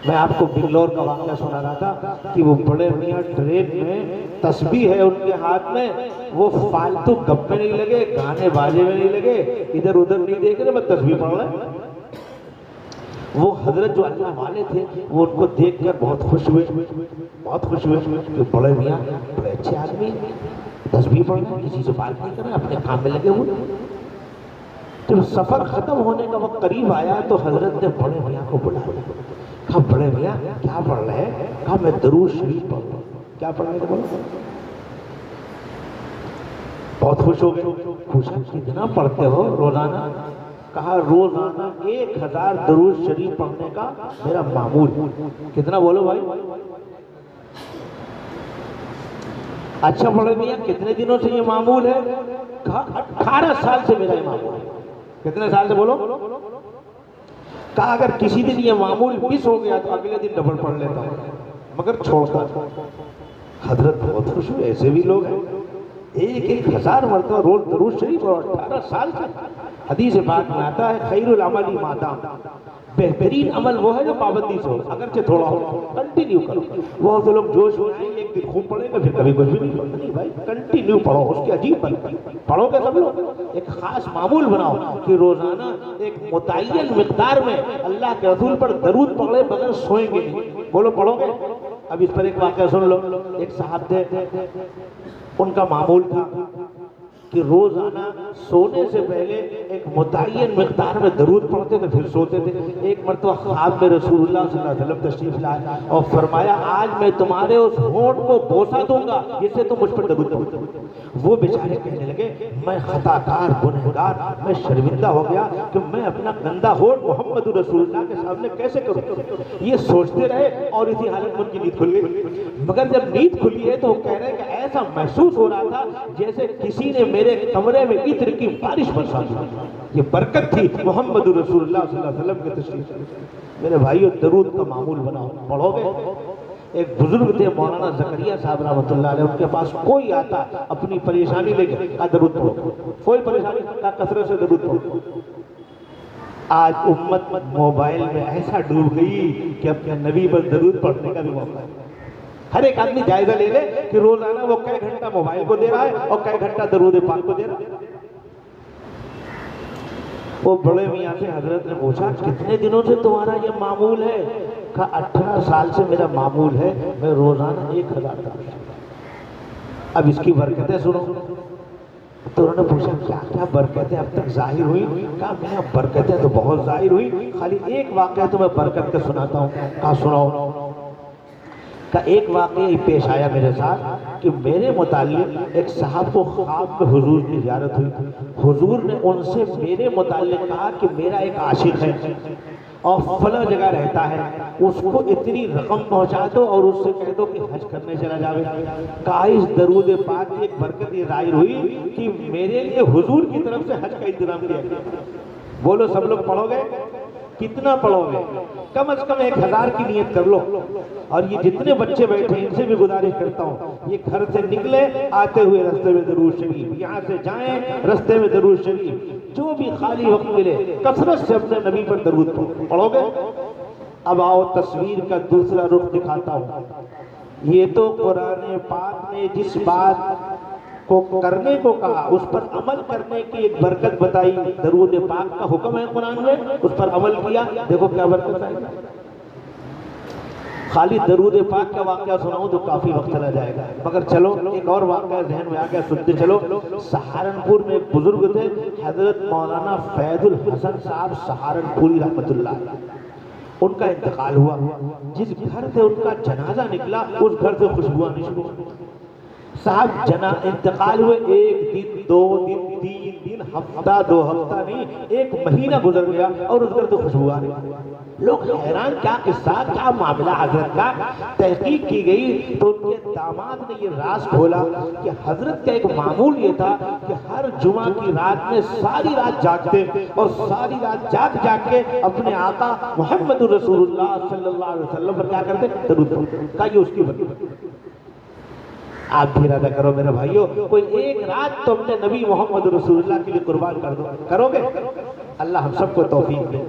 میں آپ کو بنگلور کا واقعہ سنا رہا تھا کہ وہ بڑے میاں ٹرین میں تسبیح ہے ان کے ہاتھ میں، وہ فالتو گپے نہیں لگے، گانے باجے میں نہیں لگے، ادھر ادھر نہیں دیکھ رہے، میں تسبیح پڑھ رہا ہوں۔ وہ حضرت جو اللہ والے تھے وہ ان کو دیکھ کر بہت خوش ہوئے، بہت خوش ہوئے کہ بڑے میاں بڑے اچھے آدمی تسبیح پڑھ رہے ہیں، کسی سے بات نہیں کر رہے، اپنے کام میں لگے ہوئے۔ جب سفر ختم ہونے کا وقت قریب آیا تو حضرت نے بڑے میاں کو بلایا، کہا بڑے میاں کیا پڑھ رہے ہیں؟ کہا میں درود شریف پڑھ رہا ہوں۔ کیا پڑھ رہے تھے؟ بولو۔ بہت خوش ہو گئے، پوچھا کتنا پڑھتے ہو روزانہ؟ کہا روزانہ 1000 درود شریف پڑھنے کا میرا معمول۔ کتنا بولو بھائی؟ اچھا بڑے میاں کتنے دنوں سے یہ معمول ہے؟ کہا 18 سال سے میرا یہ معمول ہے۔ کتنے سال سے بولو؟ کہا اگر کسی دن یہ معمول مس ہو گیا تو اگلے دن ڈبل پڑھ لیتا ہوں، مگر چھوڑتا ہوں۔ حضرت بہت خوش ہوئے، ایسے بھی لوگ ہیں 1000 مرتبہ روز درود شریف اور 18 سال سے۔ حدیث پاک میں آتا ہے خیر العمل ما دام، بہترین عمل وہ ہے جو پابندی سے ہو، اگرچہ تھوڑا ہو، کنٹینیو کرو۔ بہت سے لوگ جوش میں آئیں گے، ایک دن خوب پڑھیں گے پھر کبھی کچھ بھی نہیں پڑھتے۔ نہیں بھائی، کنٹینیو پڑھو، اس کی عجیب برکت۔ پڑھو گے سب لوگ، ایک خاص معمول بناؤ کہ روزانہ ایک متعین مقدار میں اللہ کے رسول پر درود پڑھے بغیر سوئیں گے نہیں۔ بولو پڑھو گے؟ اب اس پر ایک واقعہ سن لو۔ ایک صاحب تھے، ان کا معمول تھا کہ روزانہ سونے سے پہلے ایک متعین مقدار میں درود پڑھتے تھے پھر سوتے تھے۔ ایک مرتبہ خواب میں رسول اللہ صلی اللہ علیہ وسلم تشریف لائے اور فرمایا آج میں تمہارے اس ہونٹ کو بوسہ دوں گا جس سے تم مجھ پر درود پڑھو۔ وہ بیچارے کہنے لگے میں خطا کار گنہگار، میں شرمندہ ہو گیا کہ میں اپنا گندا ہونٹ محمد رسول اللہ کے سامنے کیسے کروں۔ یہ سوچتے رہے اور اسی حالت میں ان کی نیند کھل گئی۔ مگر جب نیند کھلی ہے تو وہ کہہ رہے ہیں کہ ایسا محسوس ہو رہا تھا جیسے کسی نے میرے کمرے میں عطر کی بارش برسا دی۔ یہ برکت تھی محمد رسول اللہ صلی اللہ علیہ وسلم کے تشریف۔ میرے بھائیو درود کا معمول بناؤ، پڑھو گے؟ ایک بزرگ تھے مولانا زکریا صاحب رحمۃ اللہ علیہ، ان کے پاس کوئی آتا اپنی پریشانی لے کے کہا درود پڑھو، کوئی پریشانی کہا کثرت سے درود پڑھو۔ آج امت موبائل میں ایسا ڈوب گئی کہ اپنے نبی پر درود پڑھنے کا بھی موقع ہے۔ ہر ایک آدمی جائزہ لے لے کہ روزانہ وہ کئی گھنٹہ موبائل کو دے رہا ہے اور کئی گھنٹہ درود پاک کو دے رہا ہے۔ وہ بڑے میاں سے حضرت نے پوچھا کتنے دنوں سے تمہارا یہ معمول ہے؟ کہا 18 سال سے میرا معمول ہے، میں روزانہ 1000 درود۔ اب اس کی برکتیں سنو۔ تو انہوں نے پوچھا کیا کیا برکتیں اب تک ظاہر ہوئی؟ کہا میاں برکتیں تو بہت ظاہر ہوئی، خالی ایک واقعہ تو میں برکت کا سناتا ہوں۔ کہا سناؤ۔ کہ ایک واقعہ پیش آیا میرے ساتھ کہ میرے متعلق ایک صاحب کو خواب میں حضور کی زیارت ہوئی۔ حضور نے ان سے میرے متعلق کہا کہ میرا ایک عاشق ہے اور فلاں جگہ رہتا ہے، اس کو اتنی رقم پہنچا دو اور اس سے کہہ دو کہ حج کرنے چلا جاوے۔ کہا اس درود پاک کی ایک برکت یہ ظاہر ہوئی کہ میرے لیے حضور کی طرف سے حج کا انتظام کیا گیا۔ بولو سب لوگ پڑھو گے؟ کتنا پڑھو گے؟ کم از کم 1000 کی نیت کر لو۔ اور یہ جتنے بچے بیٹھے ہیں ان سے بھی گزارش کرتا ہوں یہ گھر سے نکلے آتے ہوئے رستے میں درود شریف، یہاں سے جائیں رستے میں درود شریف، جو بھی خالی وقت ملے کثرت سے اپنے نبی پر درود پڑھو گے۔ اب آؤ تصویر کا دوسرا رخ دکھاتا ہوں۔ یہ تو قرآن پاک نے جس بات کو کرنے کو کہا اس پر عمل کرنے کی ایک برکت بتائی، درود پاک کا حکم ہے قرآن میں، اس پر عمل کیا، دیکھو کیا برکت آئی۔ خالی درود پاک کا واقعہ سناؤں تو کافی وقت چلا جائے گا، مگر چلو ایک اور واقعہ ذہن میں آ گیا، سنتے چلو۔ سہارنپور میں ایک بزرگ تھے حضرت مولانا فیض الحسن صاحب سہارنپوری رحمۃ اللہ علیہ، ان کا انتقال ہوا۔ جس گھر سے ان کا جنازہ نکلا اس گھر سے خوشبو آنی شروع ہوئی۔ صاحب انتقال ہوئے، 1 دن 2 دن 3 دن، ہفتہ 2 ہفتہ نہیں، 1 مہینہ گزر گیا اور اس گھر سے خوشبو آ رہی۔ لوگ حیران کیا قصہ کیا معاملہ حضرت کا؟ تحقیق کی گئی تو ان کے داماد نے یہ راز کھولا کہ حضرت کا ایک معمول یہ تھا کہ ہر جمعہ کی رات میں ساری رات جاگتے اور ساری رات جاگ جاگ کے اپنے آقا محمد رسول اللہ صلی اللہ علیہ وسلم پر کیا کرتے؟ درود پڑھتے۔ کہا یہ اس کی برکت۔ آپ بھی ارادہ کرو میرے بھائیو، کوئی ایک رات تو اپنے نبی محمد رسول اللہ کے لیے قربان کر دو، کرو گے؟ اللہ ہم سب کو توفیق دے۔